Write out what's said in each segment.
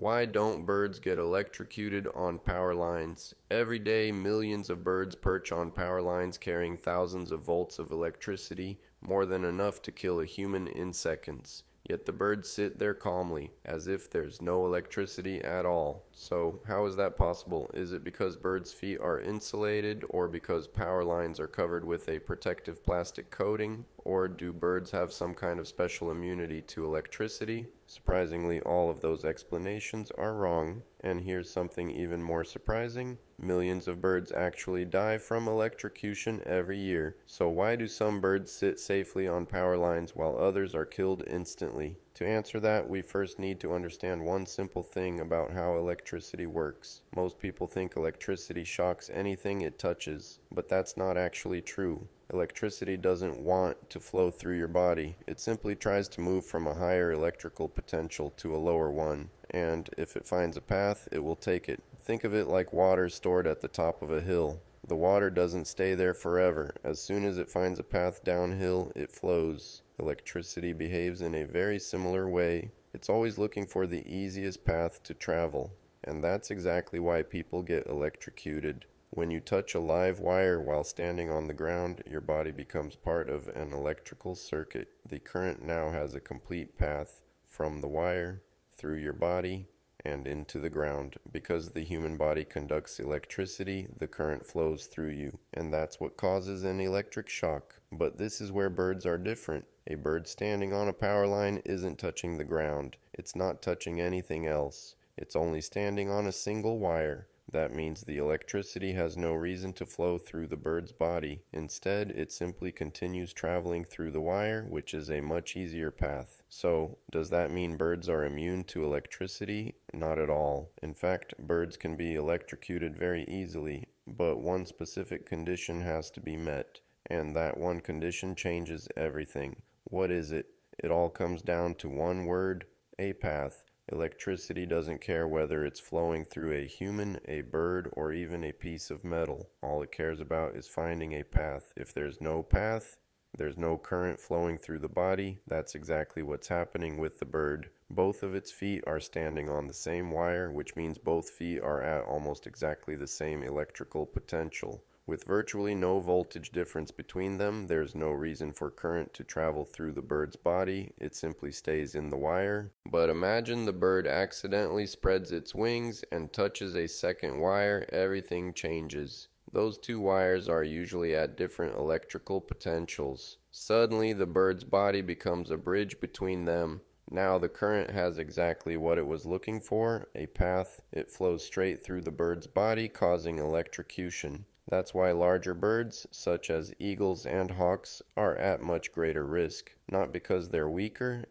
Why don't birds get electrocuted on power lines? Every day, millions of birds perch on power lines carrying thousands of volts of electricity, more than enough to kill a human in seconds. Yet the birds sit there calmly, as if there's no electricity at all. So, how is that possible? Is it because birds' feet are insulated, or because power lines are covered with a protective plastic coating? Or do birds have some kind of special immunity to electricity? Surprisingly, all of those explanations are wrong. And here's something even more surprising. Millions of birds actually die from electrocution every year. So why do some birds sit safely on power lines while others are killed instantly? To answer that, we first need to understand one simple thing about how electricity works. Most people think electricity shocks anything it touches, but that's not actually true. Electricity doesn't want to flow through your body. It simply tries to move from a higher electrical potential to a lower one. And if it finds a path, it will take it. Think of it like water stored at the top of a hill. The water doesn't stay there forever. As soon as it finds a path downhill, it flows. Electricity behaves in a very similar way. It's always looking for the easiest path to travel. And that's exactly why people get electrocuted. When you touch a live wire while standing on the ground, your body becomes part of an electrical circuit. The current now has a complete path from the wire through your body and into the ground. Because the human body conducts electricity, the current flows through you, and that's what causes an electric shock. But this is where birds are different. A bird standing on a power line isn't touching the ground. It's not touching anything else. It's only standing on a single wire. That means the electricity has no reason to flow through the bird's body. Instead, it simply continues traveling through the wire, which is a much easier path. So, does that mean birds are immune to electricity? Not at all. In fact, birds can be electrocuted very easily, but one specific condition has to be met, and that one condition changes everything. What is it? It all comes down to one word: a path. Electricity doesn't care whether it's flowing through a human, a bird, or even a piece of metal. All it cares about is finding a path. If there's no path, there's no current flowing through the body. That's exactly what's happening with the bird. Both of its feet are standing on the same wire, which means both feet are at almost exactly the same electrical potential. With virtually no voltage difference between them, there's no reason for current to travel through the bird's body. It simply stays in the wire. But imagine the bird accidentally spreads its wings and touches a second wire. Everything changes. Those two wires are usually at different electrical potentials. Suddenly, the bird's body becomes a bridge between them. Now the current has exactly what it was looking for, a path. It flows straight through the bird's body, causing electrocution. That's why larger birds, such as eagles and hawks, are at much greater risk. Not because they're weaker,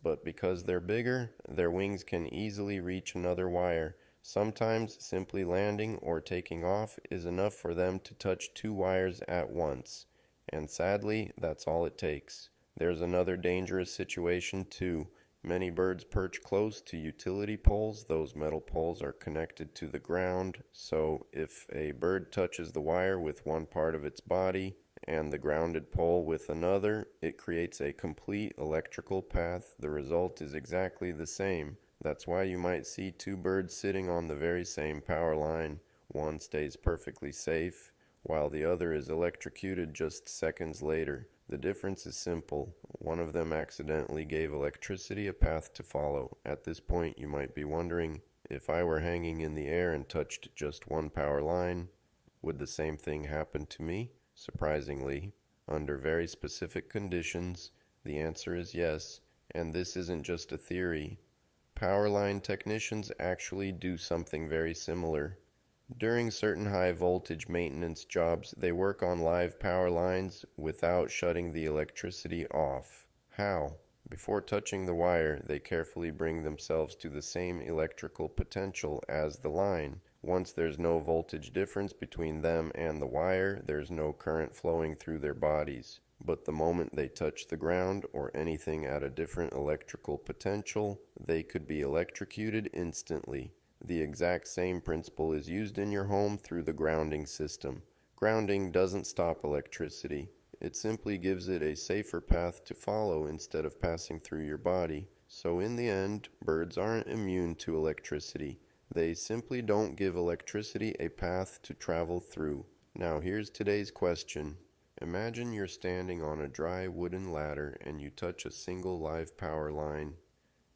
but because they're bigger. Their wings can easily reach another wire. Sometimes simply landing or taking off is enough for them to touch two wires at once. And sadly, that's all it takes. There's another dangerous situation too. Many birds perch close to utility poles. Those metal poles are connected to the ground, so if a bird touches the wire with one part of its body and the grounded pole with another, it creates a complete electrical path. The result is exactly the same. That's why you might see two birds sitting on the very same power line. One stays perfectly safe, while the other is electrocuted just seconds later. The difference is simple. One of them accidentally gave electricity a path to follow. At this point, you might be wondering, if I were hanging in the air and touched just one power line, would the same thing happen to me? Surprisingly, under very specific conditions, the answer is yes, and this isn't just a theory. Power line technicians actually do something very similar. During certain high voltage maintenance jobs, they work on live power lines without shutting the electricity off. How? Before touching the wire, they carefully bring themselves to the same electrical potential as the line. Once there's no voltage difference between them and the wire, there's no current flowing through their bodies. But the moment they touch the ground or anything at a different electrical potential, they could be electrocuted instantly. The exact same principle is used in your home through the grounding system. Grounding doesn't stop electricity. It simply gives it a safer path to follow instead of passing through your body. So in the end, birds aren't immune to electricity. They simply don't give electricity a path to travel through. Now here's today's question. Imagine you're standing on a dry wooden ladder and you touch a single live power line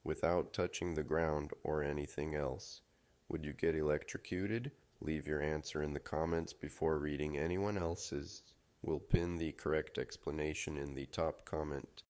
without touching the ground or anything else. Would you get electrocuted? Leave your answer in the comments before reading anyone else's. We'll pin the correct explanation in the top comment.